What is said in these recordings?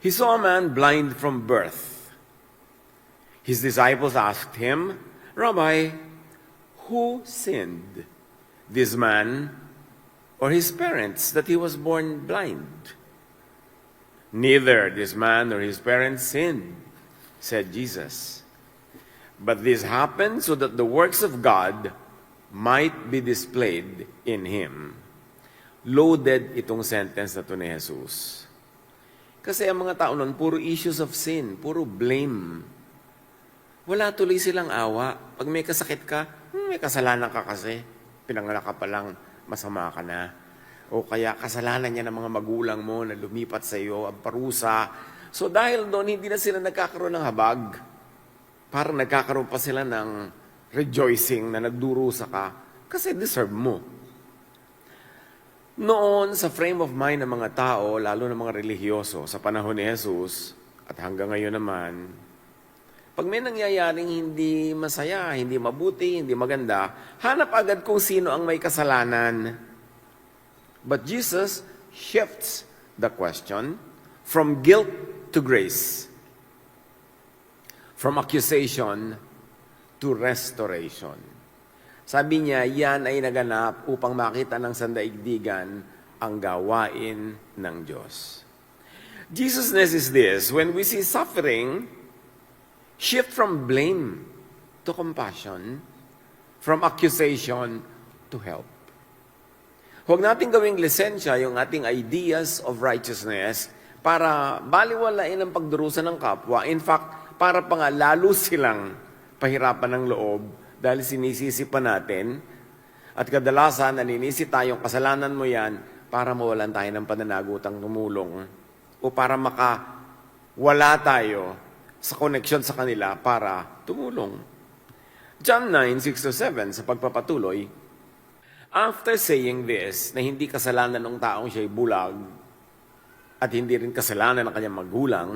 he saw a man blind from birth. His disciples asked him, Rabbi, who sinned, this man or his parents, that he was born blind? Neither this man nor his parents sinned, said Jesus. But this happened so that the works of God might be displayed in him. Loaded itong sentence na to ni Jesus. Kasi ang mga tao nun, puro issues of sin, puro blame. Wala tuloy silang awa. Pag may kasakit ka, may kasalanan ka kasi. Pinanganak ka pa lang, masama ka na. O kaya kasalanan niya ng mga magulang mo na lumipat sa iyo, ang parusa. So dahil doon, hindi na sila nagkakaroon ng habag. Parang nagkakaroon pa sila ng rejoicing na nagdurusa ka kasi deserve mo. Noon, sa frame of mind ng mga tao, lalo ng mga relihiyoso, sa panahon ni Jesus, at hanggang ngayon naman, pag may nangyayaring hindi masaya, hindi mabuti, hindi maganda, hanap agad kung sino ang may kasalanan. But Jesus shifts the question from guilt to grace, from accusation to restoration. Sabi niya, yan ay naganap upang makita ng sandaigdigan ang gawain ng Diyos. Jesusness is this: when we see suffering, shift from blame to compassion, from accusation to help. Huwag natin gawing lisensya yung ating ideas of righteousness para baliwalain ang pagdurusa ng kapwa. In fact, para pa nga lalo silang pahirapan ng loob dahil sinisisi pa natin at kadalasan naninisi tayong kasalanan mo yan para mawalan tayo ng pananagutang tumulong o para makawala tayo sa connection sa kanila para tumulong. John 9:6-7 sa pagpapatuloy, after saying this, na hindi kasalanan ng taong siya'y bulag at hindi rin kasalanan ng kanyang magulang,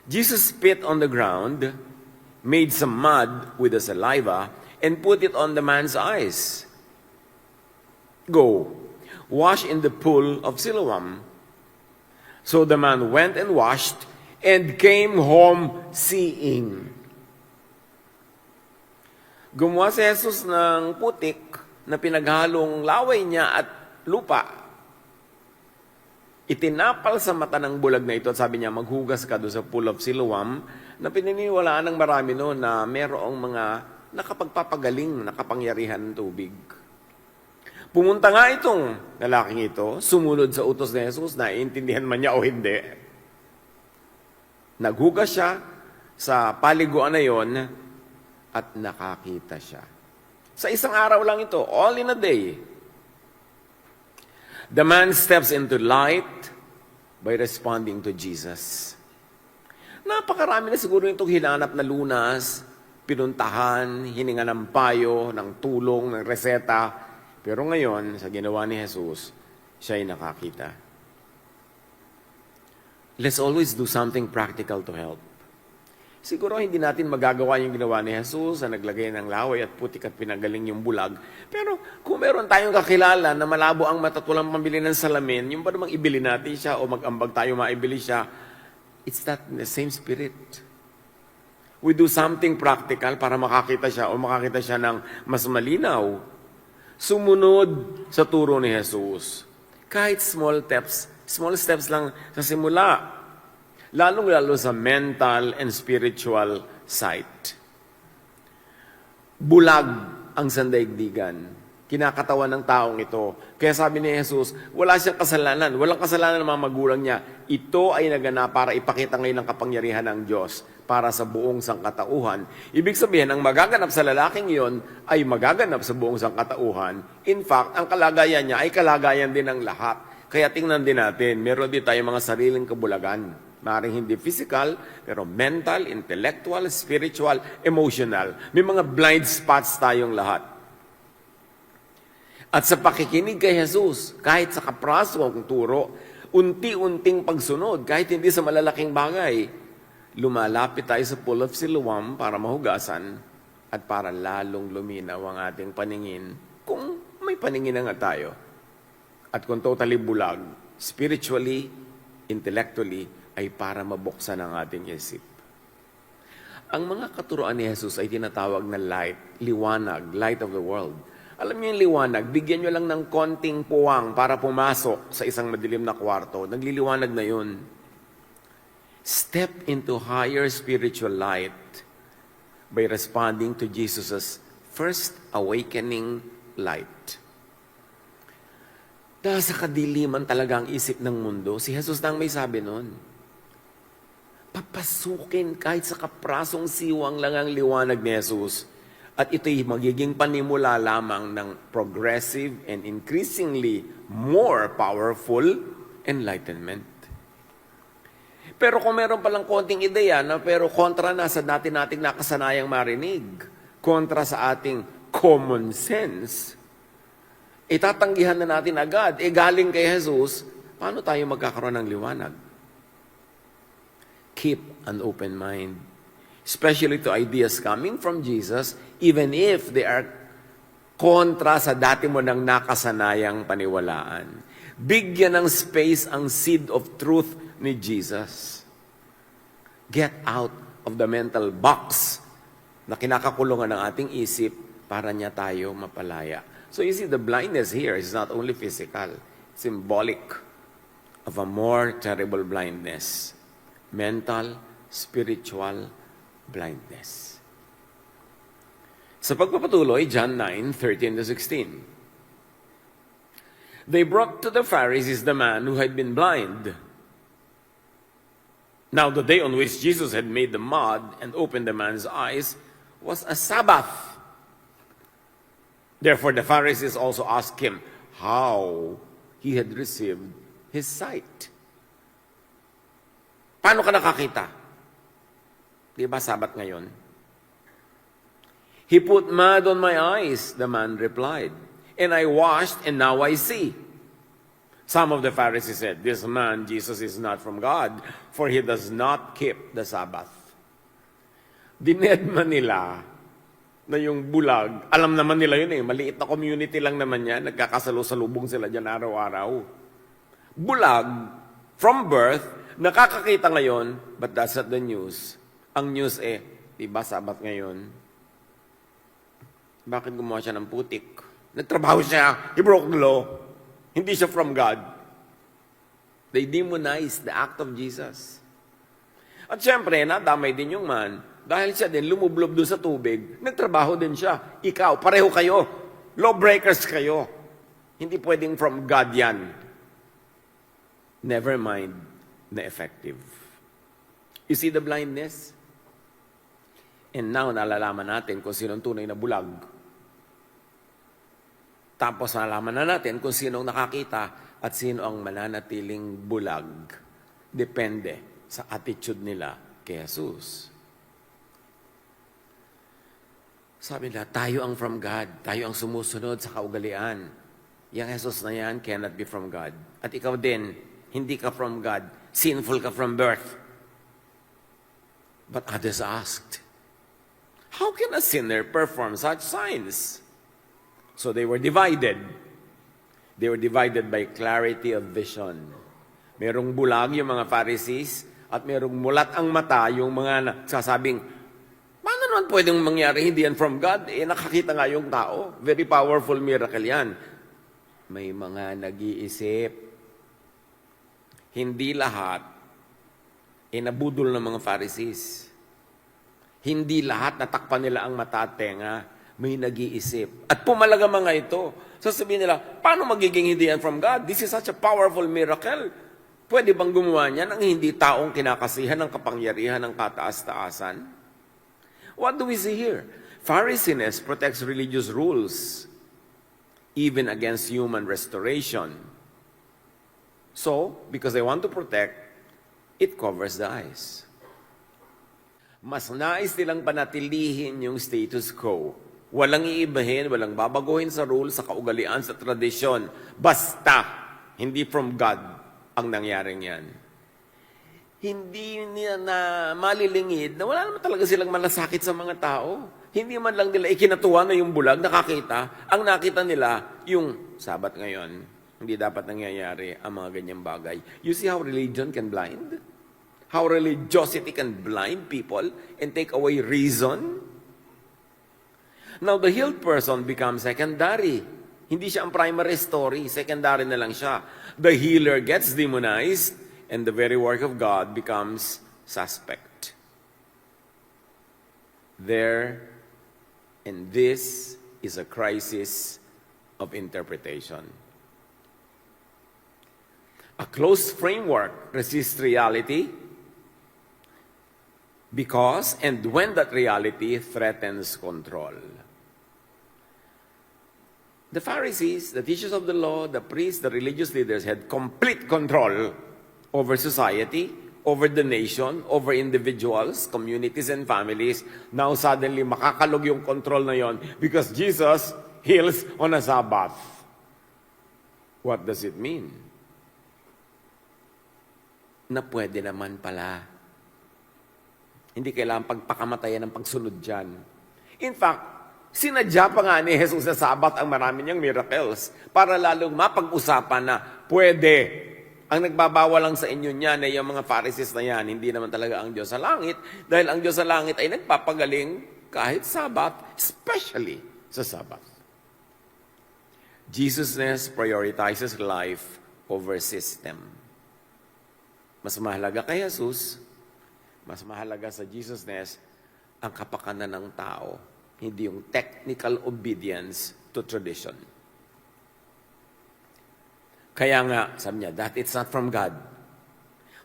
Jesus spit on the ground, made some mud with the saliva, and put it on the man's eyes. Go, wash in the pool of Siloam. So the man went and washed and came home seeing. Gumawa si Jesus ng putik na pinaghalong laway niya at lupa. Itinapal sa mata ng bulag na ito at sabi niya, maghugas ka doon sa pool of Siloam, na pininiwalaan ng marami noon na merong mga nakapagpapagaling, nakapangyarihan ng tubig. Pumunta nga itong lalaking ito, sumunod sa utos ni Jesus, naiintindihan man niya o hindi. Naghugas siya sa paliguan na yon at nakakita siya. Sa isang araw lang ito, all in a day. The man steps into light by responding to Jesus. Napakarami na siguro itong hinanap na lunas, pinuntahan, hininga ng payo, ng tulong, ng reseta. Pero ngayon, sa ginawa ni Jesus, siya ay nakakita. Let's always do something practical to help. Siguro hindi natin magagawa yung ginawa ni Jesus na naglagay ng laway at putik at pinagaling yung bulag. Pero kung meron tayong kakilala na malabo ang mata tulang pambili ng salamin, yung ba namang ibili natin siya o mag-ambag tayo maibili siya, it's that the same spirit. We do something practical para makakita siya o makakita siya ng mas malinaw. Sumunod sa turo ni Jesus. Kahit small steps lang sa simula. Lalong-lalo sa mental and spiritual sight. Bulag ang sandaigdigan. Kinakatawan ng taong ito. Kaya sabi ni Jesus, wala siyang kasalanan. Walang kasalanan ng mga magulang niya. Ito ay naganap para ipakita ngayon ang kapangyarihan ng Diyos para sa buong sangkatauhan. Ibig sabihin, ang magaganap sa lalaking iyon ay magaganap sa buong sangkatauhan. In fact, ang kalagayan niya ay kalagayan din ng lahat. Kaya tingnan din natin, meron din tayo mga sariling kabulagan. Maaaring hindi physical, pero mental, intellectual, spiritual, emotional. May mga blind spots tayong lahat. At sa pakikinig kay Jesus, kahit sa kapraso ang turo, unti-unting pagsunod, kahit hindi sa malalaking bagay, lumalapit tayo sa pool of Siloam para mahugasan at para lalong luminaw ang ating paningin kung may paningin na nga tayo. At kung totally bulag, spiritually, intellectually, ay para mabuksan ang ating isip. Ang mga katuruan ni Jesus ay tinatawag na light, liwanag, light of the world. Alam niyo yung liwanag, bigyan niyo lang ng konting puwang para pumasok sa isang madilim na kwarto. Nagliliwanag na yun. Step into higher spiritual light by responding to Jesus' first awakening light. Dahil sa kadiliman talaga ang isip ng mundo, si Jesus na ang may sabi nun. Papasukin kahit sa kaprasong siwang lang ang liwanag ni Jesus. At ito'y magiging panimula lamang ng progressive and increasingly more powerful enlightenment. Pero kung meron palang konting ideya na pero kontra na sa dati nating nakasanayang marinig, kontra sa ating common sense, itatanggihan na natin agad, galing kay Jesus, paano tayo magkakaroon ng liwanag? Keep an open mind, especially to ideas coming from Jesus, even if they are kontra sa dati mo nang nakasanayang paniwalaan. Bigyan ng space ang seed of truth ni Jesus. Get out of the mental box na kinakakulungan ng ating isip para niya tayo mapalaya. So you see, the blindness here is not only physical, symbolic of a more terrible blindness. Mental, spiritual blindness. Sa pagpapatuloy, John 9:13-16. They brought to the Pharisees the man who had been blind. Now the day on which Jesus had made the mud and opened the man's eyes was a Sabbath. Therefore the Pharisees also asked him how he had received his sight. Paano ka nakakita? Di ba Sabat ngayon? He put mud on my eyes, the man replied. And I washed, and now I see. Some of the Pharisees said, this man, Jesus, is not from God, for he does not keep the Sabbath. Dinedma nila na yung bulag, alam naman nila yun maliit na community lang naman yan, nagkakasalusalubong sila dyan araw-araw. Bulag, from birth, nakakakita ngayon, but that's not the news. Ang news diba Sabat ngayon? Bakit gumawa siya ng putik? Nagtrabaho siya, he broke the law. Hindi siya from God. They demonize the act of Jesus. At syempre, nadamay din yung man, dahil siya din lumublob doon sa tubig, nagtrabaho din siya. Ikaw, pareho kayo. Lawbreakers kayo. Hindi pwedeng from God yan. Never mind na effective. You see the blindness? And now, nalalaman natin kung sinong tunay na bulag. Tapos, nalalaman na natin kung sinong nakakita at sino ang mananatiling bulag. Depende sa attitude nila kay Jesus. Sabi nila, tayo ang from God. Tayo ang sumusunod sa kaugalian. Yang Jesus na yan cannot be from God. At ikaw din, hindi ka from God. Sinful ka from birth. But others asked, how can a sinner perform such signs? So they were divided. They were divided by clarity of vision. Merong bulag yung mga Pharisees at merong mulat ang mata yung mga nagsasabing, paano naman pwedeng mangyari hindi yan from God? Nakakita nga yung tao. Very powerful miracle yan. May mga nag-iisip. Hindi lahat nabudol ng mga Pharisees. Hindi lahat natakpan nila ang mata at tenga. May nag-iisip. At pumalaga mga ito. Sasabihin nila, paano magiging hindi yan from God? This is such a powerful miracle. Pwede bang gumawa niyan ang hindi taong kinakasihan ng kapangyarihan ng kataas-taasan? What do we see here? Pharisees protects religious rules, even against human restoration. So, because they want to protect, it covers the eyes. Mas nais nilang panatilihin yung status quo. Walang iibahin, walang babaguhin sa rules, sa kaugalian, sa tradisyon. Basta, hindi from God ang nangyaring yan. Hindi niya na malilingid na wala naman talaga silang malasakit sa mga tao. Hindi man lang nila ikinatuwa na yung bulag, nakakita. Ang nakita nila, yung Sabat ngayon. Hindi dapat nangyayari ang mga ganyang bagay. You see how religion can blind? how religiosity can blind people and take away reason. Now, the healed person becomes secondary. Hindi siya ang primary story. Secondary na lang siya. The healer gets demonized and the very work of God becomes suspect. There, and this is a crisis of interpretation. A closed framework resists reality because and when that reality threatens control. The Pharisees, the teachers of the law, the priests, the religious leaders had complete control over society, over the nation, over individuals, communities, and families. Now suddenly, makakalog yung control na yon because Jesus heals on a Sabbath. What does it mean? Na pwede naman pala. Hindi kailangan pagpakamatayan ng pagsunod dyan. In fact, sinadya pa nga ni Jesus sa Sabat ang marami niyang miracles para lalong mapag-usapan na pwede. Ang nagbabawal lang sa inyo niyan ay yung mga Pharisees na yan, hindi naman talaga ang Diyos sa langit dahil ang Diyos sa langit ay nagpapagaling kahit Sabat, especially sa Sabat. Jesusness prioritizes life over system. Mas mahalaga kay Jesus, mas mahalaga sa Jesusness ang kapakanan ng tao, hindi yung technical obedience to tradition. Kaya nga, sabi niya, that it's not from God.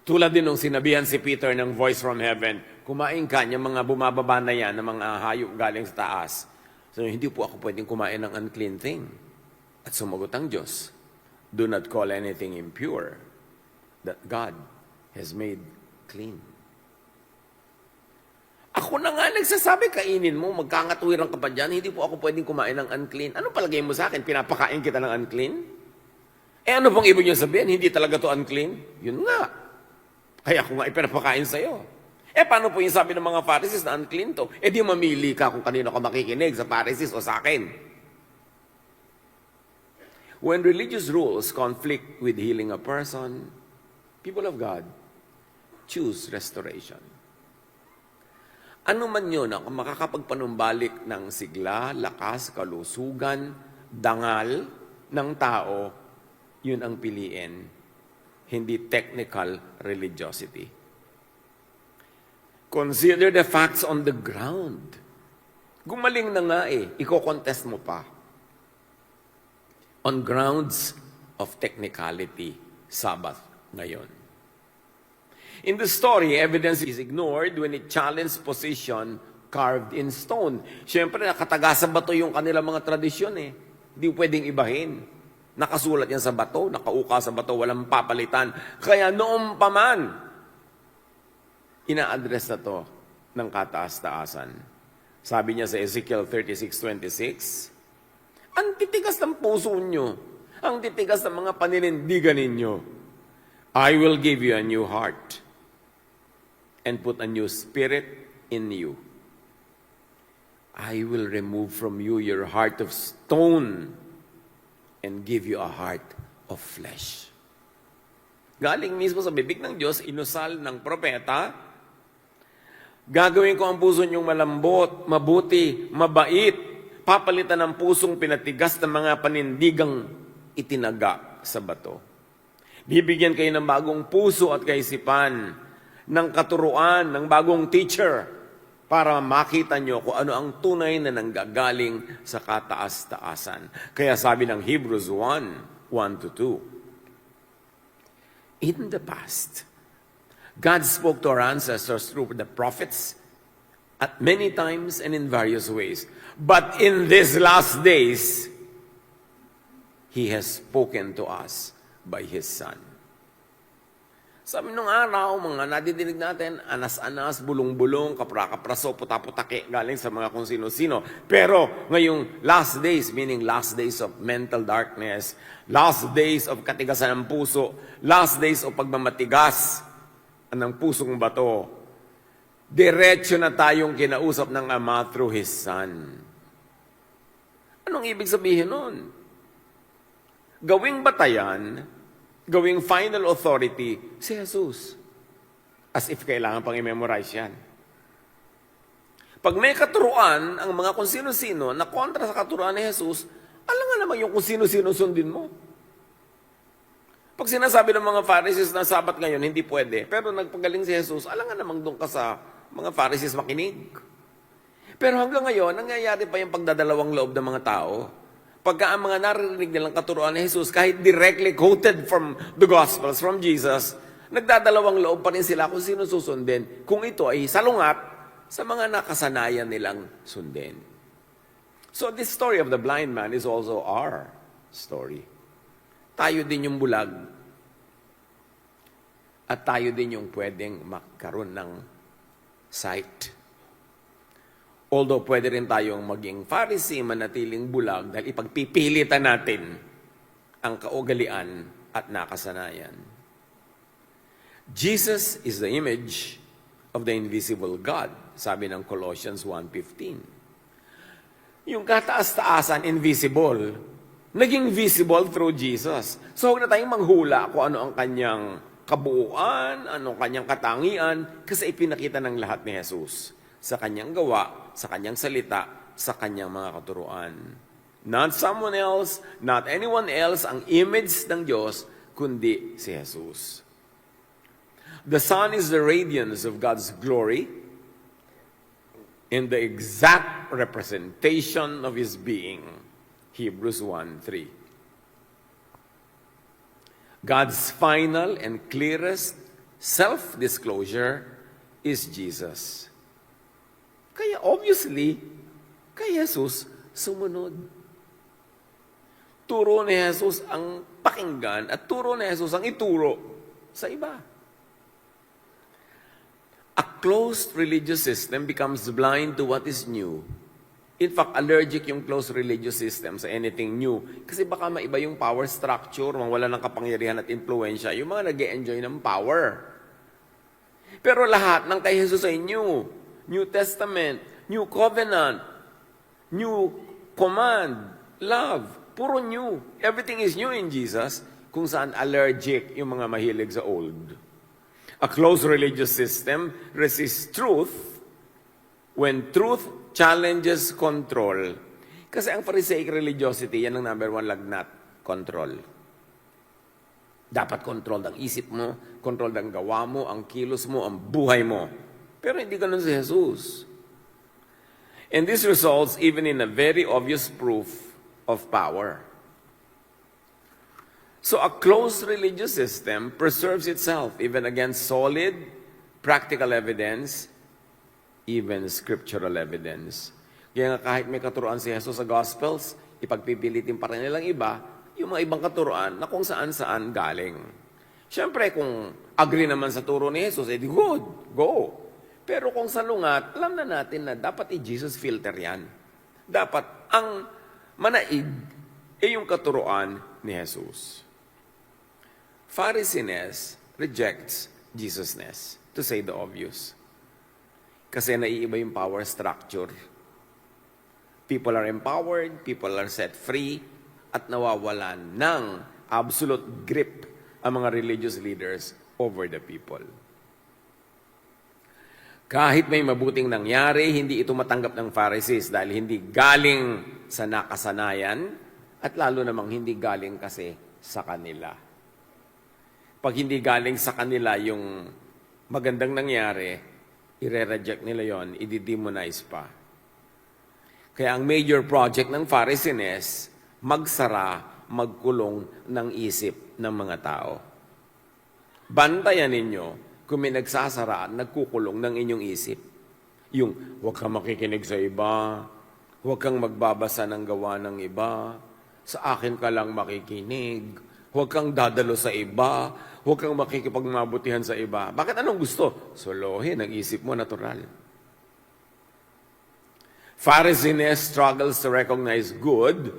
Tulad din nung sinabihan si Peter ng voice from heaven, kumain ka, yung mga bumababa na yan, ng mga hayop galing sa taas. So, hindi po ako pwedeng kumain ng unclean thing. At sumagot ang Diyos, do not call anything impure that God has made clean. Ako na nga nagsasabi, kainin mo, magkangatuwiran ka pa dyan, hindi po ako pwedeng kumain ng unclean. Ano palagay mo sa akin? Pinapakain kita ng unclean? Ano pong ibig niyo sabihin? Hindi talaga to unclean? Yun nga. Kaya ako nga ipinapakain sa'yo. Paano po yung sabi ng mga Pharisees na unclean to? Di mamili ka kung kanino ka makikinig, sa Pharisees o sa akin. When religious rules conflict with healing a person, people of God choose restoration. Ano man yun, ang makakapagpanumbalik ng sigla, lakas, kalusugan, dangal ng tao, yun ang piliin, hindi technical religiosity. Consider the facts on the ground. Gumaling na nga iko-contest mo pa. On grounds of technicality, Sabbath ngayon. In the story, evidence is ignored when it challenged position carved in stone. Siyempre, nakatagasan bato yung kanilang mga tradisyon Hindi pwedeng ibahin. Nakasulat yan sa bato, nakauka sa bato, walang papalitan. Kaya noong pa man, ina-address na to ng kataas-taasan. Sabi niya sa Ezekiel 36:26, ang titigas ng puso nyo, ang titigas ng mga paninindigan ninyo, I will give you a new heart and put a new spirit in you. I will remove from you your heart of stone and give you a heart of flesh. Galing mismo sa bibig ng Diyos, inusal ng propeta, gagawin ko ang puso niyong malambot, mabuti, mabait, papalitan ng pusong pinatigas ng mga panindigang itinaga sa bato. Bibigyan kayo ng bagong puso at kaisipan, ng katuruan, ng bagong teacher, para makita nyo kung ano ang tunay na nanggagaling sa kataas-taasan. Kaya sabi ng Hebrews 1:1-2, in the past, God spoke to our ancestors through the prophets at many times and in various ways. But in these last days, He has spoken to us by His Son. Sabi nung araw, mga nadidinig natin, anas-anas, bulong-bulong, kapra-kapraso, puta-putake, galing sa mga kung sino-sino. Pero ngayong last days, meaning last days of mental darkness, last days of katigasan ng puso, last days of pagmamatigas ng pusong bato, diretso na tayong kinausap ng Ama through His Son. Anong ibig sabihin nun? Gawing batayan, gawing final authority si Jesus. As if kailangan pang i-memorize yan. Pag may katuruan, ang mga kung sino-sino na kontra sa katuruan ni Jesus, alam nga naman yung kung sino-sino sundin mo. Pag sinasabi ng mga Pharisees na Sabat ngayon, hindi pwede. Pero nagpagaling si Jesus, alam nga naman doon ka sa mga Pharisees makinig. Pero hanggang ngayon, nangyayari pa yung pagdadalawang loob ng mga tao. Pagka ang mga narinig nilang katuruan ni Jesus, kahit directly quoted from the Gospels, from Jesus, nagdadalawang loob pa rin sila kung sino susundin. Kung ito ay salungat sa mga nakasanayan nilang sundin. So this story of the blind man is also our story. Tayo din yung bulag. At tayo din yung pwedeng magkaroon ng sight. Although pwede rin tayong maging Pharisee, manatiling bulag, dahil ipagpipilitan natin ang kaugalian at nakasanayan. Jesus is the image of the invisible God, sabi ng Colossians 1:15. Yung kataas-taasan, invisible, naging visible through Jesus. So huwag na tayong manghula kung ano ang kanyang kabuuan, ano ang kanyang katangian, kasi ipinakita ng lahat ni Jesus sa kanyang gawa, sa kanyang salita, sa kanyang mga katuruan. Not someone else, not anyone else ang image ng Diyos, kundi si Jesus. The sun is the radiance of God's glory in the exact representation of His being. Hebrews 1:3. God's final and clearest self-disclosure is Jesus. Kaya obviously, kay Jesus sumunod. Turo ni Jesus ang pakinggan at turo ni Jesus ang ituro sa iba. A closed religious system becomes blind to what is new. In fact, allergic yung closed religious system sa anything new. Kasi baka maiba yung power structure, mawala ng kapangyarihan at impluensya, yung mga nag-e-enjoy ng power. Pero lahat ng kay Jesus ay new. New Testament, New Covenant, New Command, Love, puro new. Everything is new in Jesus, kung saan allergic yung mga mahilig sa old. A closed religious system resists truth when truth challenges control. Kasi ang Pharisaic religiosity, yan ang number one lagnat, control. Dapat control ang isip mo, control ang gawa mo, ang kilos mo, ang buhay mo. Pero hindi ganun si Jesus. And this results even in a very obvious proof of power. So a closed religious system preserves itself even against solid, practical evidence, even scriptural evidence. Kaya nga kahit may katuruan si Jesus sa Gospels, ipagpipilitin pa rin nilang iba, yung mga ibang katuruan na kung saan-saan galing. Siyempre, kung agree naman sa turo ni Jesus, edi good, go. Pero kung salungat, alam na natin na dapat i-Jesus filter yan. Dapat ang manaig ay yung katuruan ni Jesus. Pharisees rejects Jesusness, to say the obvious. Kasi naiiba yung power structure. People are empowered, people are set free, at nawawalan ng absolute grip ang mga religious leaders over the people. Kahit may mabuting nangyari, hindi ito matanggap ng Pharisees dahil hindi galing sa nakasanayan at lalo namang hindi galing kasi sa kanila. Pag hindi galing sa kanila yung magandang nangyari, i-reject nila yon, i-demonize pa. Kaya ang major project ng Pharisees, magsara, magkulong ng isip ng mga tao. Bantayan ninyo kung may nagsasara at nagkukulong ng inyong isip. Yung huwag kang makikinig sa iba, huwag kang magbabasa ng gawa ng iba, sa akin ka lang makikinig, huwag kang dadalo sa iba, huwag kang makikipagmabutihan sa iba. Bakit anong gusto? Solohin ang isip mo, natural. Pharisees struggles to recognize good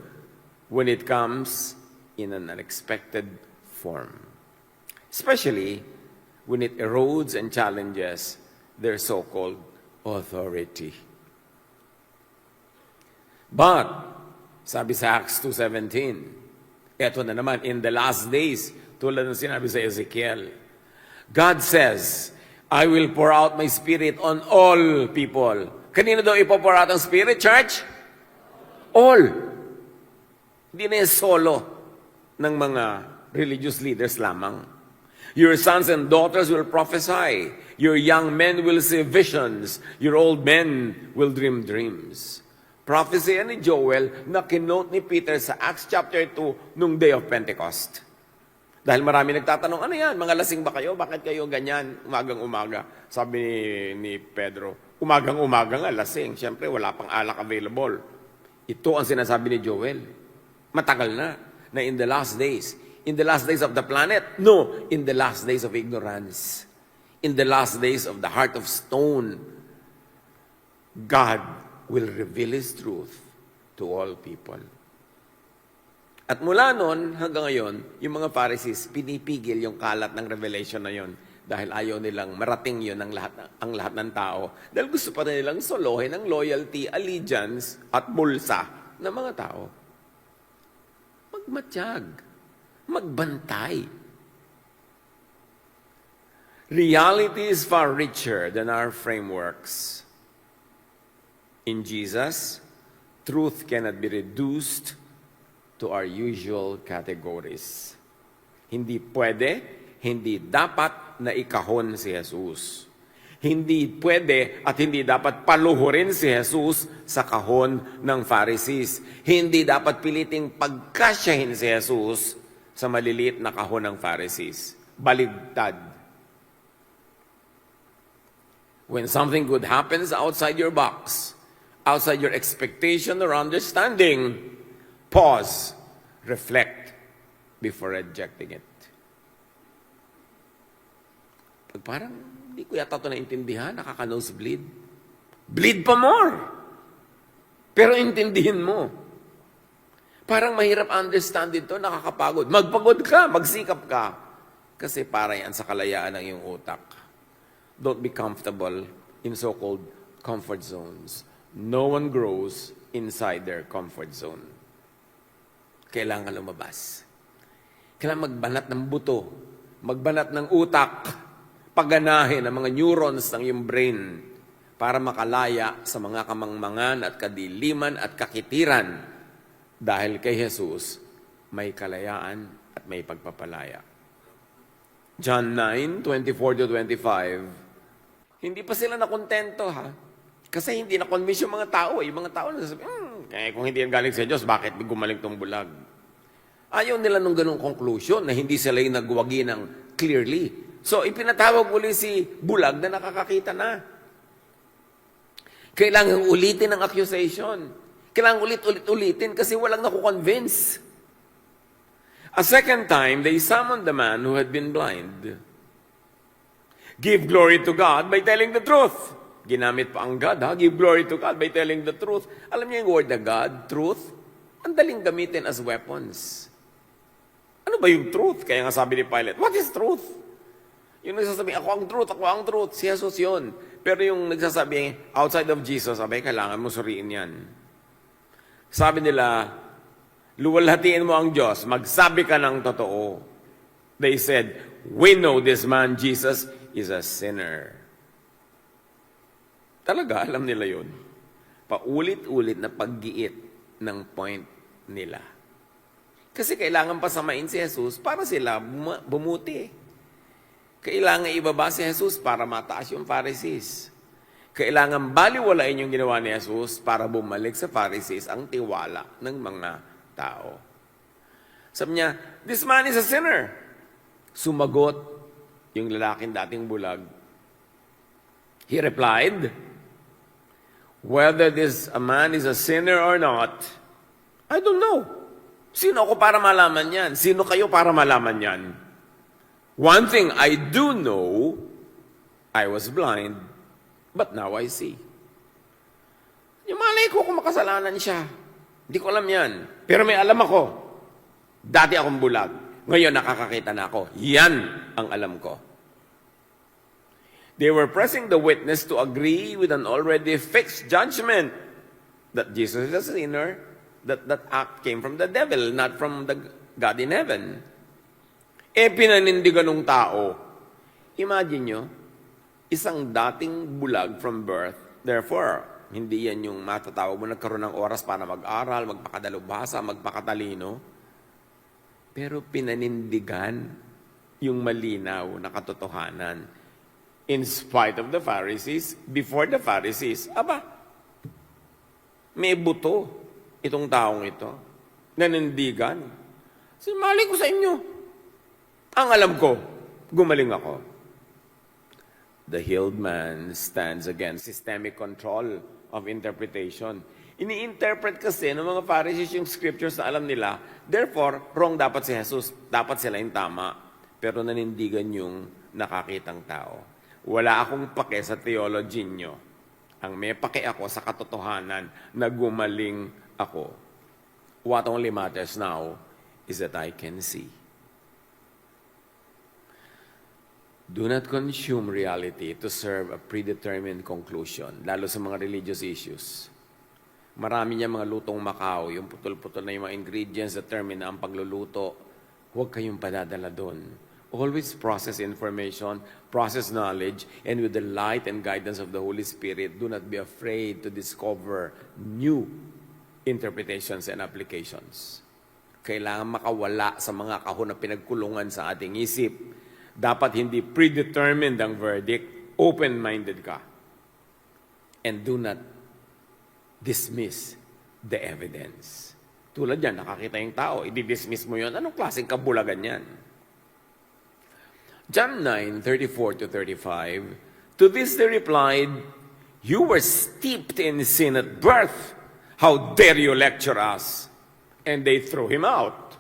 when it comes in an unexpected form. Especially when it erodes and challenges their so-called authority. But, sabi sa Acts 2:17, eto na naman, in the last days, tulad ng sinabi sa Ezekiel, God says, I will pour out my Spirit on all people. Kanino daw ipo-pour out ang Spirit, church? All. Hindi na yung solo ng mga religious leaders lamang. Your sons and daughters will prophesy. Your young men will see visions. Your old men will dream dreams. Prophecy ni Joel na kinote ni Peter sa Acts chapter 2 nung day of Pentecost. Dahil marami nagtatanong, ano yan? Mga lasing ba kayo? Bakit kayo ganyan? Umagang-umaga. Sabi ni Pedro, umagang-umaga nga, lasing. Siyempre, wala pang alak available. Ito ang sinasabi ni Joel. Matagal na in the last days. In the last days of the planet? No, in the last days of ignorance. In the last days of the heart of stone, God will reveal His truth to all people. At mula noon hanggang ngayon, yung mga Pharisees, pinipigil yung kalat ng revelation na yon dahil ayaw nilang marating yun ang lahat ng tao. Dahil gusto pa nilang solohin ang loyalty, allegiance, at bulsa ng mga tao. Magmatiyag. Magbantay. Reality is far richer than our frameworks. In Jesus, truth cannot be reduced to our usual categories. Hindi pwede, hindi dapat na ikahon si Jesus. Hindi pwede at hindi dapat paluhurin si Jesus sa kahon ng Pharisees. Hindi dapat piliting pagkasyahin si Jesus sa maliliit na kahon ng Pharisees. Baligtad. When something good happens outside your box, outside your expectation or understanding, pause, reflect before rejecting it. Pag parang hindi ko yata ito naintindihan, nakaka-nosebleed. Bleed pa more. Pero intindihin mo. Parang mahirap understand ito, nakakapagod. Magpagod ka, magsikap ka. Kasi para yan sa kalayaan ng iyong utak. Don't be comfortable in so-called comfort zones. No one grows inside their comfort zone. Kailangan lumabas. Kailangan magbanat ng buto, magbanat ng utak, paganahin ang mga neurons ng iyong brain para makalaya sa mga kamangmangan at kadiliman at kakitiran. Dahil kay Jesus, may kalayaan at may pagpapalaya. John 9:24-25. Hindi pa sila nakontento, ha? Kasi hindi na-convince yung mga tao. Yung mga tao nasasabi, kaya kung hindi yan galing sa Diyos, bakit gumaling tong bulag? Ayaw nila nung ganung conclusion na hindi sila yung nagwagi ng clearly. So, ipinatawag uli si bulag na nakakakita na. Kailangan ulitin ang accusation. Kailangan ulitin kasi walang nakukonvince. A second time, they summoned the man who had been blind. Give glory to God by telling the truth. Ginamit pa ang God, ha? Give glory to God by telling the truth. Alam niyo yung word na God, truth? Ang daling gamitin as weapons. Ano ba yung truth? Kaya nga sabi ni Pilate, what is truth? Yung nagsasabi, ako ang truth. Si Jesus yun. Pero yung nagsasabi, outside of Jesus, sabi, kailangan mo suriin yan. Sabi nila, luwalhatiin mo ang Diyos, magsabi ka ng totoo. They said, we know this man, Jesus, is a sinner. Talaga, alam nila yun. Paulit-ulit na paggiit ng point nila. Kasi kailangan pasamain si Jesus para sila bumuti. Kailangan ibaba si Jesus para mataas yung Pharisees. Kailangan baliwalain yung ginawa ni Jesus para bumalik sa Pharisees ang tiwala ng mga tao. Sabi niya, this man is a sinner. Sumagot yung lalaking dating bulag. He replied, whether this a man is a sinner or not, I don't know. Sino ako para malaman yan? Sino kayo para malaman yan? One thing I do know, I was blind, but now I see. Yung malay ko kung makasalanan siya. Hindi ko alam yan. Pero may alam ako. Dati akong bulag. Ngayon nakakakita na ako. Yan ang alam ko. They were pressing the witness to agree with an already fixed judgment that Jesus is a sinner, that act came from the devil, not from the God in heaven. Pinanindigan ng tao. Imagine nyo, isang dating bulag from birth. Therefore, hindi yan yung matatawag mo nagkaroon ng oras para mag-aral, magpakadalubhasa, magpakatalino. Pero pinanindigan yung malinaw na katotohanan. In spite of the Pharisees, before the Pharisees, may buto itong taong ito. Nanindigan. Mali ko sa inyo. Ang alam ko, gumaling ako. The healed man stands against systemic control of interpretation. Ini-interpret kasi ng mga Pharisees yung scriptures na alam nila. Therefore, wrong dapat si Jesus. Dapat sila yung tama. Pero nanindigan yung nakakitang tao. Wala akong pake sa theology nyo. Ang may pake ako sa katotohanan na gumaling ako. What only matters now is that I can see. Do not consume reality to serve a predetermined conclusion, lalo sa mga religious issues. Marami niya mga lutong Macau, yung putol-putol na yung mga ingredients, determine na ang pagluluto. Huwag kayong padadala doon. Always process information, process knowledge, and with the light and guidance of the Holy Spirit, do not be afraid to discover new interpretations and applications. Kailangan makawala sa mga kahon na pinagkulungan sa ating isip. Dapat hindi predetermined ang verdict, open-minded ka. And do not dismiss the evidence. Tulad yan, nakakita yung tao, i-dismiss mo yun. Anong klaseng kabulagan yan? John 9:34-35, to this they replied, you were steeped in sin at birth. How dare you lecture us? And they threw him out.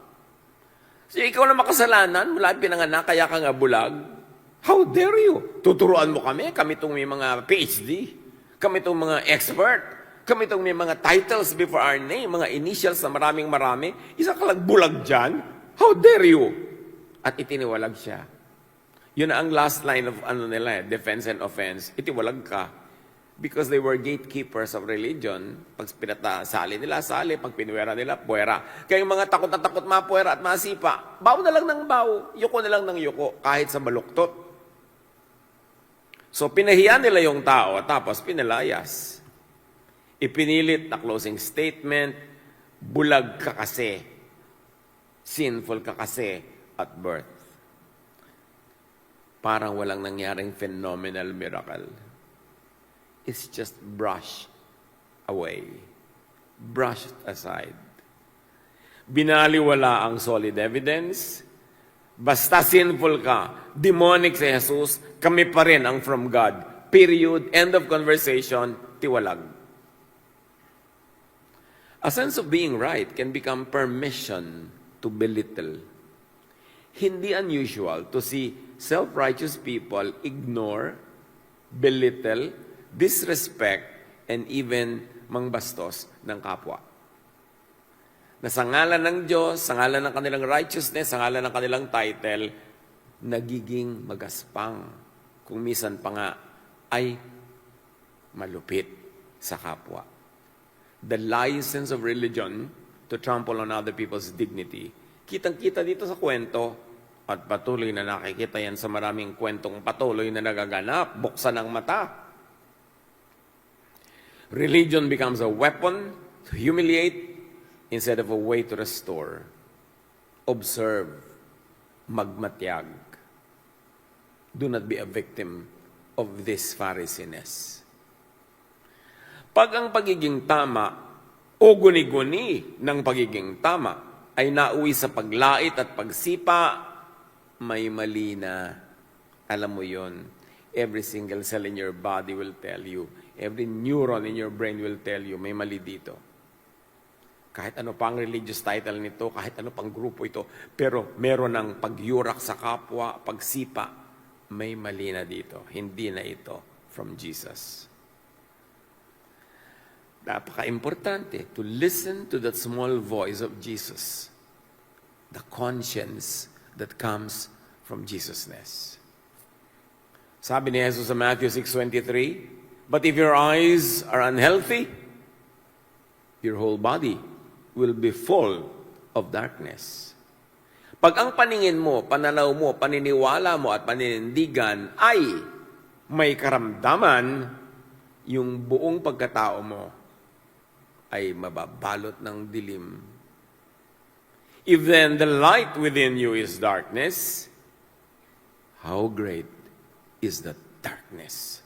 So ikaw na makasalanan, mula pinanganak, kaya ka nga bulag. How dare you? Tuturuan mo kami itong may mga PhD, kami itong mga expert, kami itong may mga titles before our name, mga initials na maraming-marami. Isa ka lang bulag dyan? How dare you? At itiniwalag siya. Yun ang last line of defense and offense. Itiwalag ka. Because they were gatekeepers of religion. Pag sali nila, sali. Pag pinuwera nila, puwera. Kaya yung mga takot na takot mapuwera at masipa, baw na lang ng baw, yuko na lang ng yuko, kahit sa baluktot. So pinahiya nila yung tao, tapos pinalayas. Ipinilit na closing statement, bulag ka kasi, sinful ka kasi at birth. Parang walang nangyaring phenomenal miracle. It's just brushed away. Brushed aside. Binaliwala ang solid evidence. Basta sinful ka, demonic si Jesus, kami pa rin ang from God. Period. End of conversation. Tiwalag. A sense of being right can become permission to belittle. Hindi unusual to see self-righteous people ignore, belittle, disrespect, and even mangbastos ng kapwa. Na sa ngalan ng Diyos, sa ngalan ng kanilang righteousness, sa ngalan ng kanilang title, nagiging magaspang. Kung misan pa nga ay malupit sa kapwa. The license of religion to trample on other people's dignity. Kitang-kita dito sa kwento, at patuloy na nakikita yan sa maraming kwentong patuloy na nagaganap, buksan ang mata. Religion becomes a weapon to humiliate instead of a way to restore. Observe, magmatyag. Do not be a victim of this Pharisiness. Pag ang pagiging tama o guni-guni ng pagiging tama ay nauwi sa paglait at pagsipa, may mali na. Alam mo yon. Every single cell in your body will tell you. Every neuron in your brain will tell you, may mali dito. Kahit ano pang religious title nito, kahit ano pang grupo ito, pero meron ng pagyurak sa kapwa, pagsipa, may mali na dito. Hindi na ito from Jesus. Napaka-importante to listen to that small voice of Jesus. The conscience that comes from Jesusness. Sabi ni Jesus sa Matthew 6:23, but if your eyes are unhealthy, your whole body will be full of darkness. Pag ang paningin mo, pananaw mo, paniniwala mo at paninindigan ay may karamdaman, yung buong pagkatao mo ay mababalot ng dilim. If then the light within you is darkness, how great is the darkness?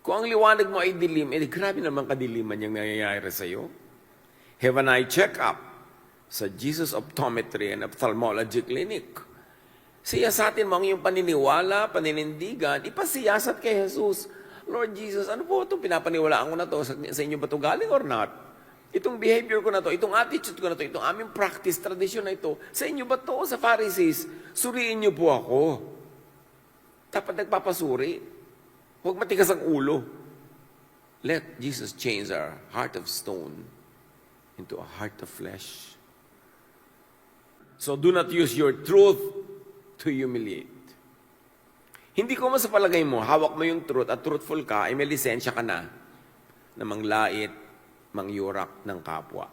Kung ang liwanag mo ay dilim, grabe naman kadiliman yung nangyayari sa iyo. Have an eye check-up sa Jesus Optometry and Ophthalmology Clinic. Siyasatin mo ang iyong paniniwala, paninindigan, ipasiyasat kay Jesus. Lord Jesus, ano po itong pinapaniwalaan ko na to? Sa inyo ba ito galing or not? Itong behavior ko na to, itong attitude ko na to, itong aming practice, tradisyon na ito, sa inyo ba to? Sa Pharisees, suriin niyo po ako. Dapat nagpapasuri. Huwag matigas ang ulo. Let Jesus change our heart of stone into a heart of flesh. So do not use your truth to humiliate. Hindi ko sa palagay mo, hawak mo yung truth at truthful ka, ay may lisensya ka na manglait, mangyurak ng kapwa.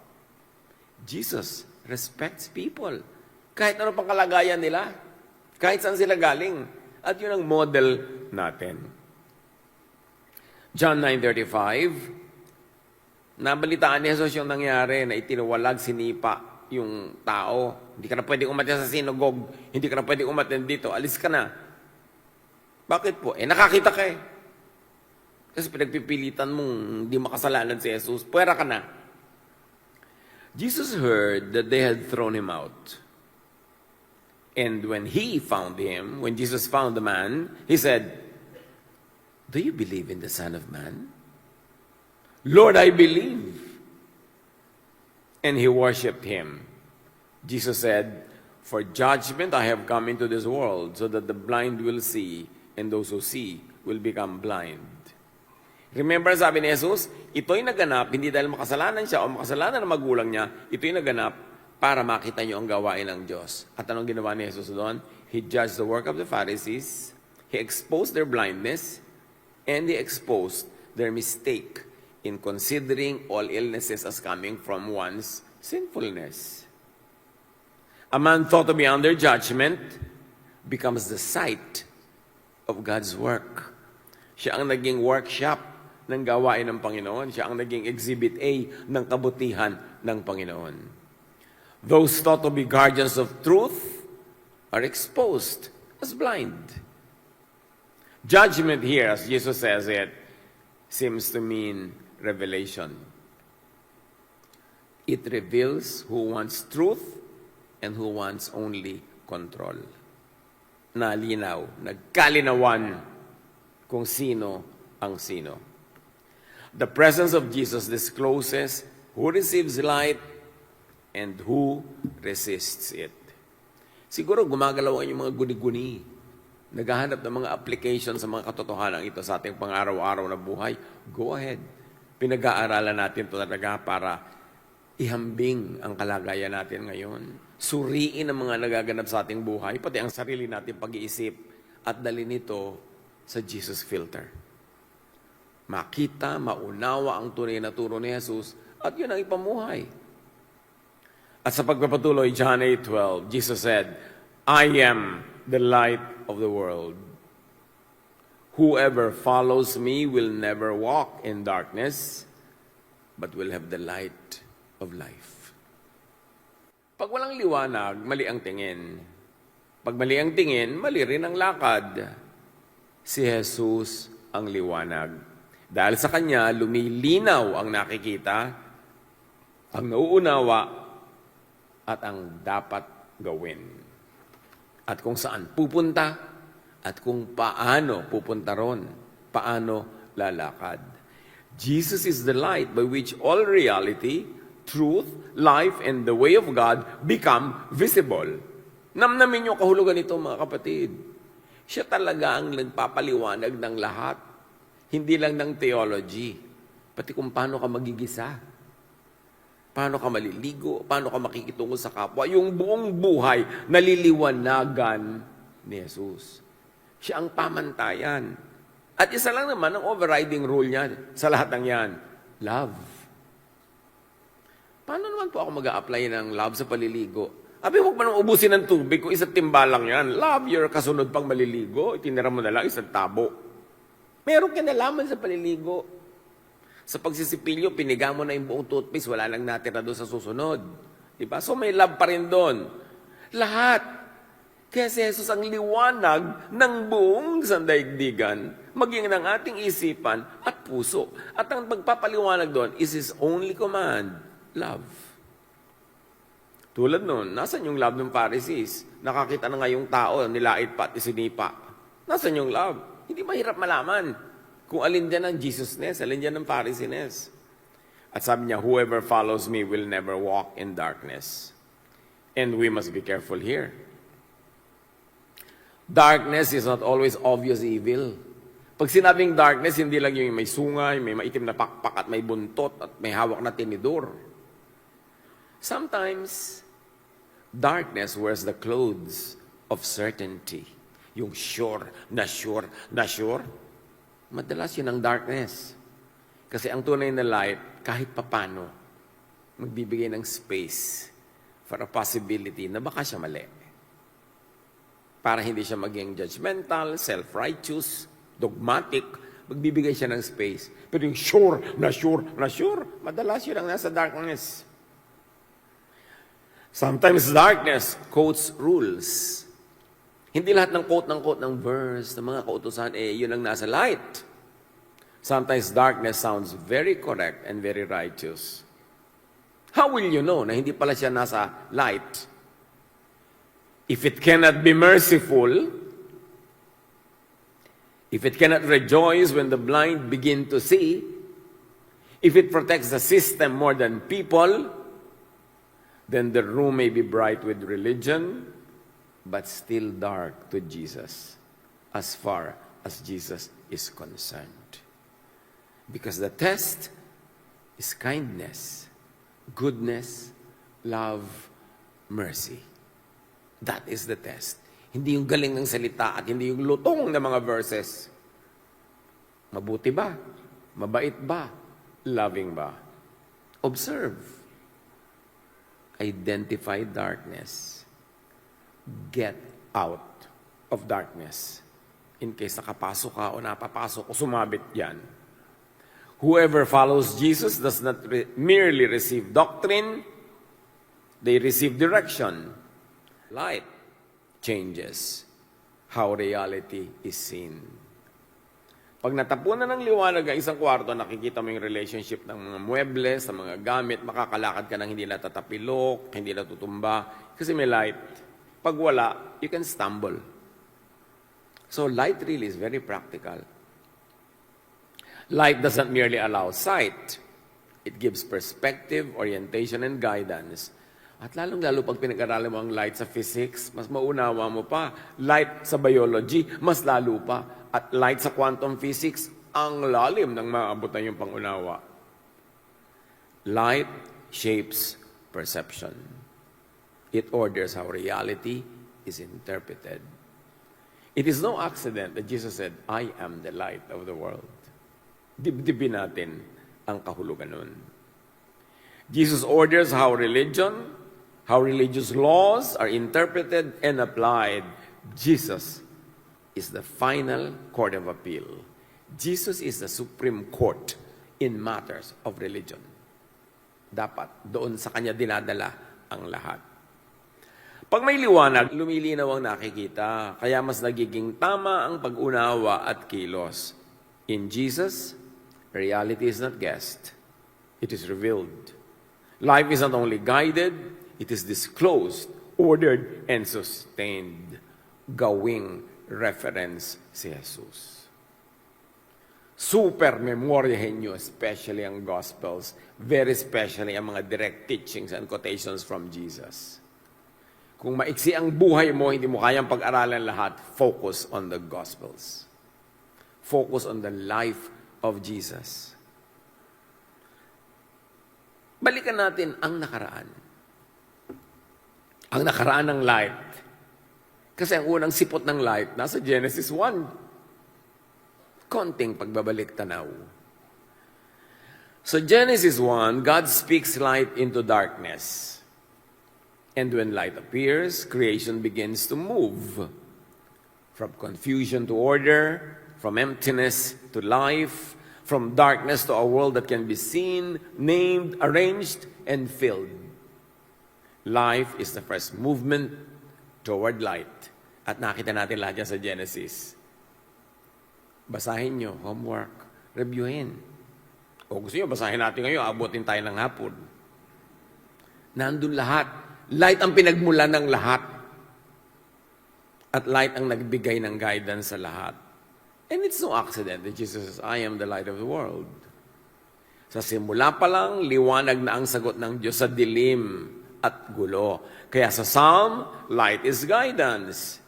Jesus respects people. Kahit ano pang kalagayan nila. Kahit saan sila galing. At yun ang model natin. John 9:35, nabalitaan ni Jesus yung nangyari na itinuwalag, sinipa yung tao. Hindi ka na pwedeng umattend sa sinagog. Hindi ka na pwedeng umattend dito. Alis ka na. Bakit po? Nakakita ka eh. Kasi pinagpipilitan mong hindi makasalanan si Jesus. Puwera ka na. Jesus heard that they had thrown him out. And when he found him, when Jesus found the man, he said, "Do you believe in the Son of Man?" "Lord, I believe." And he worshipped him. Jesus said, "For judgment I have come into this world, so that the blind will see, and those who see will become blind." Remember, sabi ni Jesus, ito'y naganap, hindi dahil makasalanan siya o makasalanan ng magulang niya, ito'y naganap para makita niyo ang gawain ng Diyos. At anong ginawa ni Jesus doon? He judged the work of the Pharisees, He exposed their blindness, and He exposed their mistake in considering all illnesses as coming from one's sinfulness. A man thought to be under judgment becomes the site of God's work. Siya ang naging workshop ng gawain ng Panginoon. Siya ang naging exhibit A ng kabutihan ng Panginoon. Those thought to be guardians of truth are exposed as blind. Judgment here, as Jesus says it, seems to mean revelation. It reveals who wants truth and who wants only control. Nalinaw, nagkalinawan kung sino ang sino. The presence of Jesus discloses who receives light and who resists it. Siguro gumagalaw yung mga guni-guni. Naghahanap ng mga application sa mga katotohanan ito sa ating pang-araw-araw na buhay. Go ahead. Pinag-aaralan natin ito talaga para ihambing ang kalagayan natin ngayon. Suriin ang mga nagaganap sa ating buhay, pati ang sarili natin pag-iisip, at dalhin ito sa Jesus filter. Makita, maunawa ang tunay na turo ni Jesus, at yun ang ipamuhay. At sa pagpapatuloy, John 8:12, Jesus said, "I am the light of the world. Whoever follows me will never walk in darkness, but will have the light of life." Pag walang liwanag, mali ang tingin. Pag mali ang tingin, mali rin ang lakad. Si Jesus ang liwanag. Dahil sa Kanya, lumilinaw ang nakikita, ang nauunawa, at ang dapat gawin. At kung saan pupunta, at kung paano pupunta ron, paano lalakad. Jesus is the light by which all reality, truth, life, and the way of God become visible. Namnamin niyo kahulugan nito, mga kapatid. Siya talaga ang nagpapaliwanag ng lahat. Hindi lang ng theology, pati kung paano ka magigisa, paano ka maliligo, paano ka makikitungo sa kapwa. Yung buong buhay, naliliwanagan ni Jesus. Siya ang pamantayan. At isa lang naman ang overriding rule niya sa lahat ng yan, love. Paano naman po ako mag-a-apply ng love sa paliligo? Abi, huwag mo nang ubusin ng tubig kung isang timba lang yan. Love your kasunod pang maliligo, itinira mo na lang isang tabo. Merong kinalaman sa paliligo. Sa pagsisipilyo, piniga mo na yung buong toothpaste, wala lang natira doon sa susunod. Diba? So may love pa rin doon. Lahat. Kaya si Jesus ang liwanag ng buong sandaigdigan, maging ng ating isipan at puso. At ang pagpapaliwanag doon is His only command, love. Tulad noon, nasan yung love ng Pharisees? Nakakita na nga yung tao, nilait pa at isinipa. Nasan yung love? Hindi mahirap malaman kung alin dyan ang Jesusness, alin dyan ang Phariseesness. At sabi niya, whoever follows me will never walk in darkness. And we must be careful here. Darkness is not always obvious evil. Pag sinabing darkness, hindi lang yung may sungay, may maitim na pakpak at may buntot at may hawak na tinidor. Sometimes, darkness wears the clothes of certainty. Yung sure, na sure, na sure. Madalas yun ang darkness. Kasi ang tunay na light, kahit papano, magbibigay ng space for a possibility na baka siya mali. Para hindi siya maging judgmental, self-righteous, dogmatic, magbibigay siya ng space. Pero yung sure, na sure, na sure, madalas yun ang nasa darkness. Sometimes darkness quotes rules. Hindi lahat ng quote ng verse, ng mga kautusan, yun ang nasa light. Sometimes darkness sounds very correct and very righteous. How will you know na hindi pala siya nasa light? If it cannot be merciful, if it cannot rejoice when the blind begin to see, if it protects the system more than people, then the room may be bright with religion, but still dark to Jesus, as far as Jesus is concerned. Because the test is kindness, goodness, love, mercy. That is the test. Hindi yung galing ng salita at hindi yung lutong ng mga verses. Mabuti ba? Mabait ba? Loving ba? Observe. Identify darkness. Get out of darkness. In case nakapasok ka o napapasok o sumabit yan. Whoever follows Jesus does not merely receive doctrine, they receive direction. Light changes how reality is seen. Pag natapunan ng liwanag ang isang kwarto, nakikita mo yung relationship ng mga muebles, ng mga gamit, makakalakad ka ng hindi natatapilok, hindi natutumba, kasi may light. Pag wala, you can stumble. So light really is very practical. Light doesn't merely allow sight. It gives perspective, orientation, and guidance. At lalong-lalo pag pinag-aralan mo ang light sa physics, mas maunawa mo pa. Light sa biology, mas lalo pa. At light sa quantum physics, ang lalim ng maabutan yung pangunawa. Light shapes perception. It orders how reality is interpreted. It is no accident that Jesus said, I am the light of the world. Dibdibin natin ang kahulugan nun. Jesus orders how religious laws are interpreted and applied. Jesus is the final court of appeal. Jesus is the supreme court in matters of religion. Dapat doon sa kanya dinadala ang lahat. Pag may liwanag, lumilinaw ang nakikita, kaya mas nagiging tama ang pag-unawa at kilos. In Jesus, reality is not guessed, it is revealed. Life is not only guided, it is disclosed, ordered, and sustained. Gawing reference si Jesus. Super memoryahin nyo, especially ang Gospels, very especially ang mga direct teachings and quotations from Jesus. Kung maiksi ang buhay mo, hindi mo kayang pag-aralan lahat, focus on the Gospels. Focus on the life of Jesus. Balikan natin ang nakaraan. Ang nakaraan ng light. Kasi ang unang sipot ng light, nasa Genesis 1. Konting pagbabalik tanaw. So Genesis 1, God speaks light into darkness. And when light appears, creation begins to move from confusion to order, from emptiness to life, from darkness to a world that can be seen, named, arranged, and filled. Life is the first movement toward light. At nakita natin lahat yan sa Genesis. Basahin nyo, homework, reviewin. O gusto nyo, basahin natin ngayon, abutin tayo ng hapon. Nandun lahat. Light ang pinagmula ng lahat. At light ang nagbigay ng guidance sa lahat. And it's no accident that Jesus says, I am the light of the world. Sa simula pa lang, liwanag na ang sagot ng Diyos sa dilim at gulo. Kaya sa Psalm, light is guidance.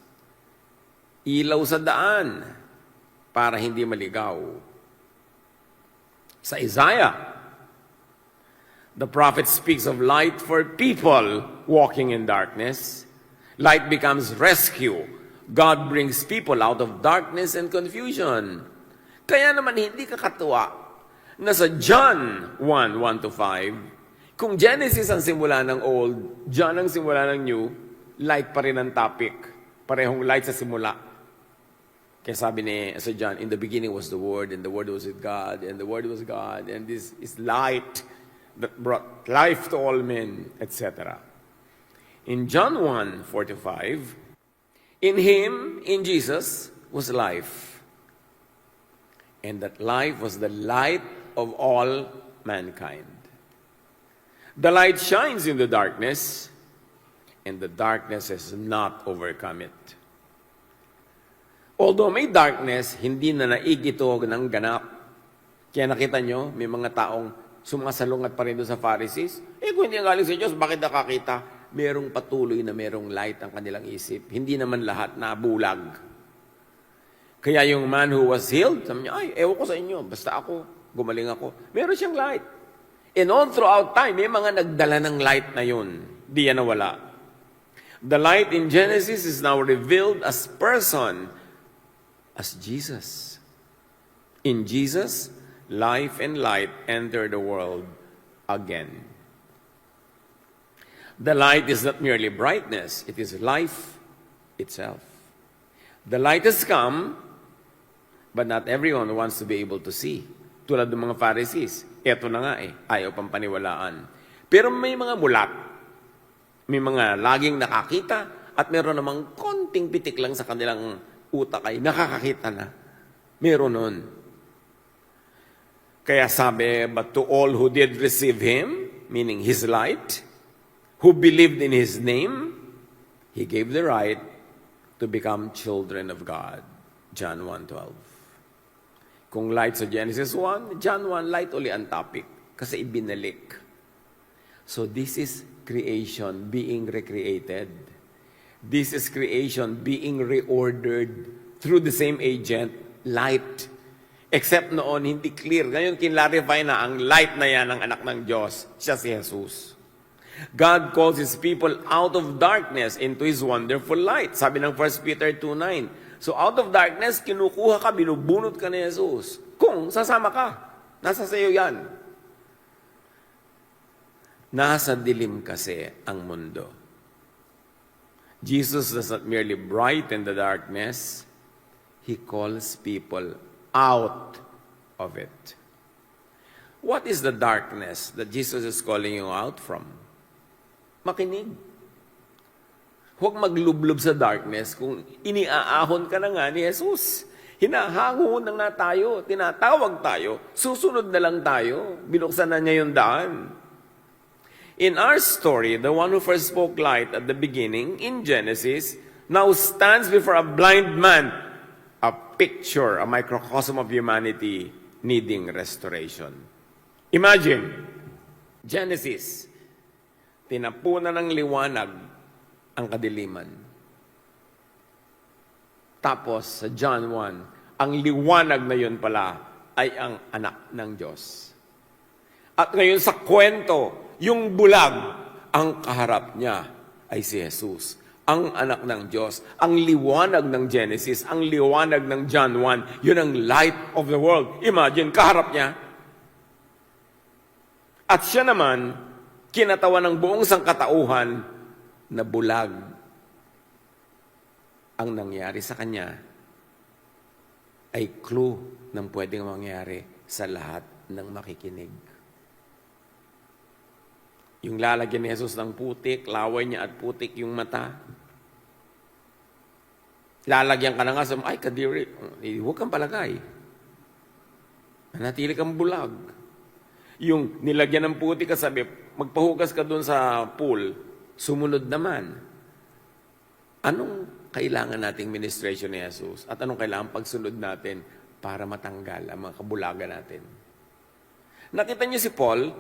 Ilaw sa daan para hindi maligaw. Sa Isaiah, the prophet speaks of light for people walking in darkness. Light becomes rescue. God brings people out of darkness and confusion. Kaya naman hindi kakatuwa na sa John 1:1-5, kung Genesis ang simula ng old, John ang simula ng new, light pa rin ang topic. Parehong light sa simula. Kaya sabi ni sa John, in the beginning was the Word, and the Word was with God, and the Word was God, and this is light that brought life to all men, etc. In John 1:4-5, in Him, in Jesus, was life. And that life was the light of all mankind. The light shines in the darkness, and the darkness has not overcome it. Although may darkness, hindi na naig ito ng ganap. Kaya nakita nyo, may mga taong sumasalungat pa rin doon sa Pharisees. Kung hindi ang galing sa Diyos, bakit nakakita? Merong patuloy na merong light ang kanilang isip. Hindi naman lahat na bulag. Kaya yung man who was healed, sabi niya, ay, ewan ko sa inyo, basta ako, gumaling ako. Meron siyang light. And all throughout time, may mga nagdala ng light na yun. Di yan nawala. The light in Genesis is now revealed as person, as Jesus. In Jesus, life and light enter the world again. The light is not merely brightness, it is life itself. The light has come, but not everyone wants to be able to see. Tulad ng mga Pharisees, eto na nga ayaw pang paniwalaan. Pero may mga mulat, may mga laging nakakita, at meron namang konting pitik lang sa kanilang utak ay nakakakita na. Meron nun. Kaya sabi, but to all who did receive Him, meaning His light, who believed in His name, He gave the right to become children of God. John 1:12. Kung light sa Genesis 1, John 1, light uli ang topic. Kasi ibinalik. So this is creation being recreated. This is creation being reordered through the same agent, light. Except noon, hindi clear. Ngayon, kinlarify na ang light na yan ang anak ng Diyos. Siya si Jesus. God calls His people out of darkness into His wonderful light. Sabi ng 1 Peter 2:9. So out of darkness, kinukuha ka, binubunot ka ni Jesus. Kung sasama ka, nasa sayo yan. Nasa dilim kasi ang mundo. Jesus does not merely brighten the darkness, He calls people out of it. What is the darkness that Jesus is calling you out from? Makinig. Huwag maglublob sa darkness kung iniaahon ka na nga ni Jesus. Hinahango na nga tayo, tinatawag tayo, susunod na lang tayo, binuksan na niya yung daan. In our story, the one who first spoke light at the beginning, in Genesis, now stands before a blind man, a picture, a microcosm of humanity needing restoration. Imagine, Genesis, tinapunan ng liwanag ang kadiliman. Tapos sa John 1, ang liwanag na yun pala ay ang anak ng Diyos. At ngayon sa kwento, yung bulag, ang kaharap niya ay si Jesus, ang anak ng Diyos. Ang liwanag ng Genesis, ang liwanag ng John 1, yun ang light of the world. Imagine, kaharap niya. At siya naman, kinatawan ng buong sangkatauhan na bulag ang nangyari sa kanya. ay clue ng pwedeng mangyari sa lahat ng makikinig. Yung lalagyan ni Jesus ng putik, laway niya at putik yung mata. Lalagyan ka na nga sa, ay kadiri, huwag kang palagay. Manatili kang bulag. Yung nilagyan ng putik ka, sabi, magpahugas ka doon sa pool, sumunod naman. Anong kailangan nating ministration ni Jesus? At anong kailangan pagsunod natin para matanggal ang mga kabulagan natin? Nakita niyo si Paul,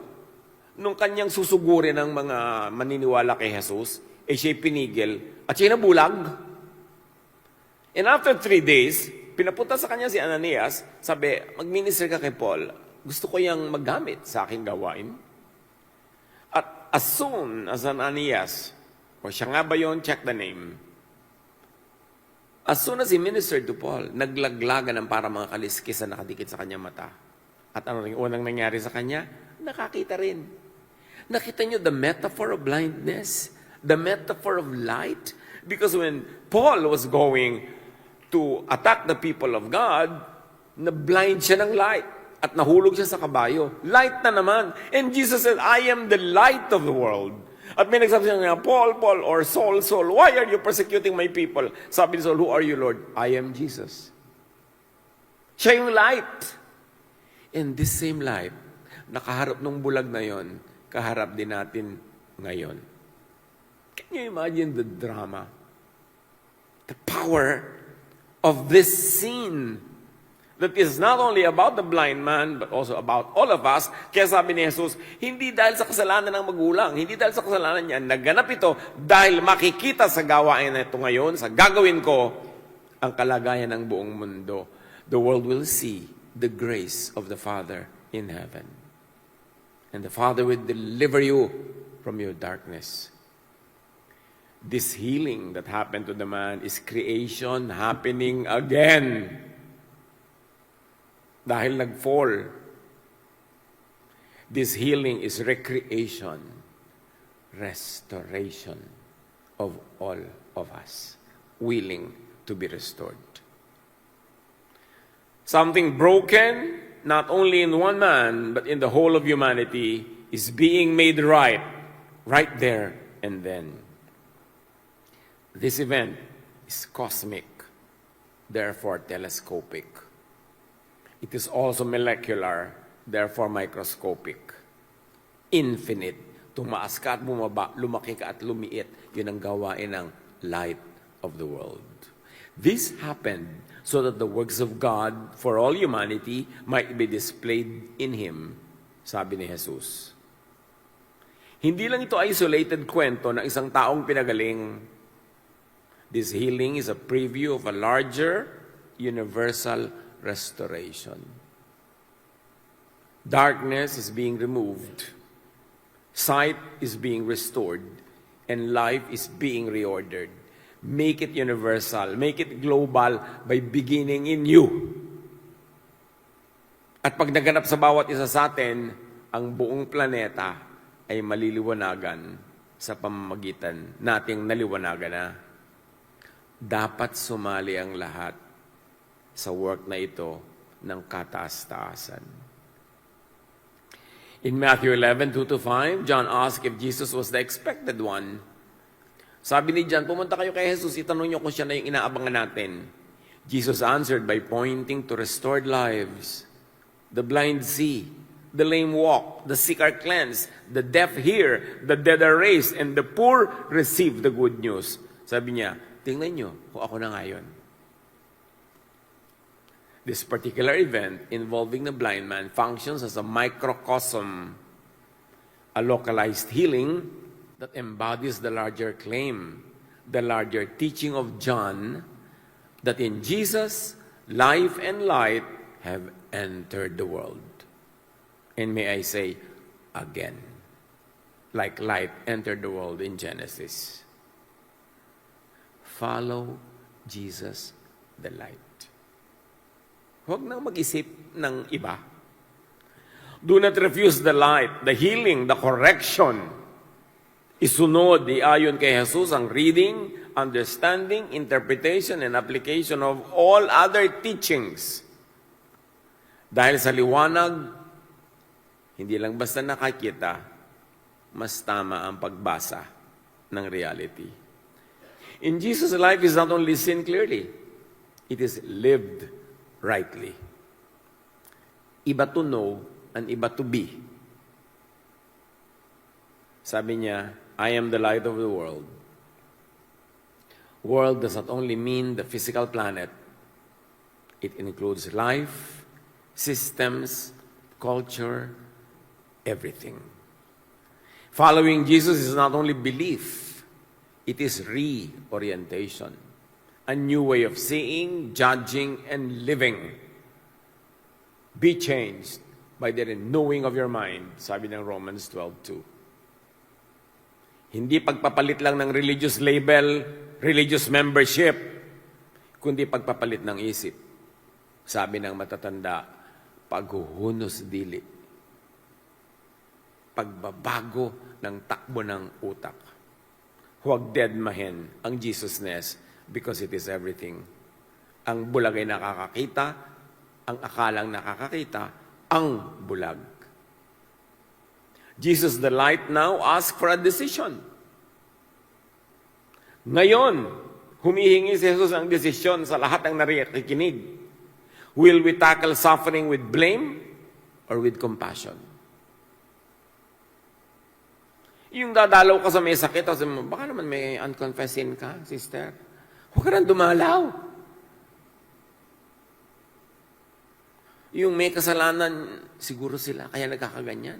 nung kanyang susugurin ng mga maniniwala kay Jesus, siya'y pinigil at siya'y nabulag. And after 3 days, pinapunta sa kanya si Ananias, sabi, mag-minister ka kay Paul, gusto ko yang maggamit sa aking gawain. At as soon as Ananias, o siya nga ba yun, check the name. As soon as he ministered to Paul, naglaglagan ng para mga kaliskis na nakadikit sa kanyang mata. At ano rin unang nangyari sa kanya? Nakakita rin. Nakita niyo the metaphor of blindness? The metaphor of light? Because when Paul was going to attack the people of God, na-blind siya ng light at nahulog siya sa kabayo. Light na naman. And Jesus said, I am the light of the world. At may nagsabi niya, Paul, Paul, or Saul, Saul, why are you persecuting my people? Sabi ni Saul, who are you, Lord? I am Jesus. Siya yung light. And this same light, nakaharap nung bulag na yon, kaharap din natin ngayon. Can you imagine the drama? The power of this scene that is not only about the blind man, but also about all of us. Kaya sabi ni Jesus, hindi dahil sa kasalanan ng magulang, hindi dahil sa kasalanan niya, naganap ito dahil makikita sa gawain na ito ngayon, sa gagawin ko, ang kalagayan ng buong mundo. The world will see the grace of the Father in heaven. And the Father will deliver you from your darkness. This healing that happened to the man is creation happening again. Dahil nag-fall. This healing is recreation, restoration of all of us, willing to be restored. Something broken, not only in one man, but in the whole of humanity, is being made right there and then. This event is cosmic, therefore telescopic. It is also molecular, therefore microscopic. Infinite. Tumaas ka at bumaba, lumaki ka at lumiit. Yun ang gawain ng light of the world. This happened so that the works of God for all humanity might be displayed in Him, sabi ni Jesus. Hindi lang ito isolated kwento ng isang taong pinagaling. This healing is a preview of a larger, universal restoration. Darkness is being removed. Sight is being restored. And life is being reordered. Make it universal. Make it global by beginning in you. At pag naganap sa bawat isa sa atin, ang buong planeta ay maliliwanagan sa pamamagitan nating naliwanagan na. Dapat sumali ang lahat sa work na ito ng kataas-taasan. In Matthew 11:2-5, John asked if Jesus was the expected one. Sabi ni John, pumunta kayo kay Jesus, itanong niyo kung siya na yung inaabangan natin. Jesus answered by pointing to restored lives. The blind see, the lame walk, the sick are cleansed, the deaf hear, the dead are raised, and the poor receive the good news. Sabi niya, tingnan niyo kung ako na ngayon. This particular event involving the blind man functions as a microcosm, a localized healing that embodies the larger claim, the larger teaching of John, that in Jesus, life and light have entered the world. And may I say, again, like light entered the world in Genesis. Follow Jesus, the light. Huwag nang mag-isip ng iba. Do not refuse the light, the healing, the correction. Isunod, iayon kay Jesus ang reading, understanding, interpretation, and application of all other teachings Dahil sa liwanag, hindi lang basta nakakita, mas tama ang pagbasa ng reality. In Jesus' life is not only seen clearly, it is lived rightly. Iba to know and iba to be. Sabi niya, I am the light of the world. World does not only mean the physical planet. It includes life, systems, culture, everything. Following Jesus is not only belief, it is reorientation. A new way of seeing, judging, and living. Be changed by the renewing of your mind, sabi ng Romans 12:2. Hindi pagpapalit lang ng religious label, religious membership, kundi pagpapalit ng isip. Sabi ng matatanda, paghuhunos dili. Pagbabago ng takbo ng utak. Huwag deadmahin ang Jesusness because it is everything. Ang bulag ay nakakakita, ang akalang nakakakita, ang bulag. Jesus the light now asks for a decision. Ngayon, humihingi si Jesus ng desisyon sa lahat ng nakikinig. Will we tackle suffering with blame or with compassion? Yung dadalaw ka sa may sakit, baka naman may unconfessed sin ka, sister. Huwag ka nang dumalaw. Yung may kasalanan, siguro sila, kaya nagkakaganyan.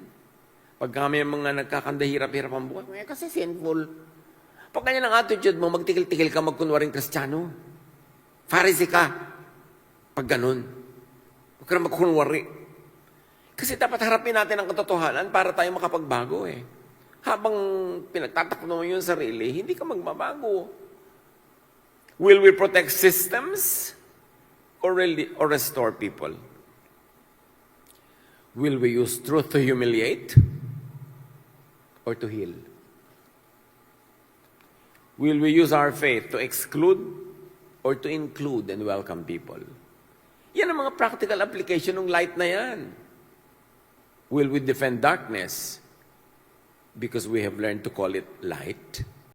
Pag kami mga nagkakandahirap-hirap ang buhay, kasi sinful. Pag ganyan ang attitude mo, magtikil-tikil ka, magkunwaring Kristiyano. Pharisee ka. Pag ganun. Huwag ka na magkunwari. Kasi dapat harapin natin ang katotohanan para tayo makapagbago eh. Habang pinagtatakbo mo yung sarili, hindi ka magbabago. Will we protect systems or restore people? Will we use truth to humiliate or to heal? Will we use our faith to exclude or to include and welcome people? Yan ang mga practical application ng light na yan. Will we defend darkness because we have learned to call it light?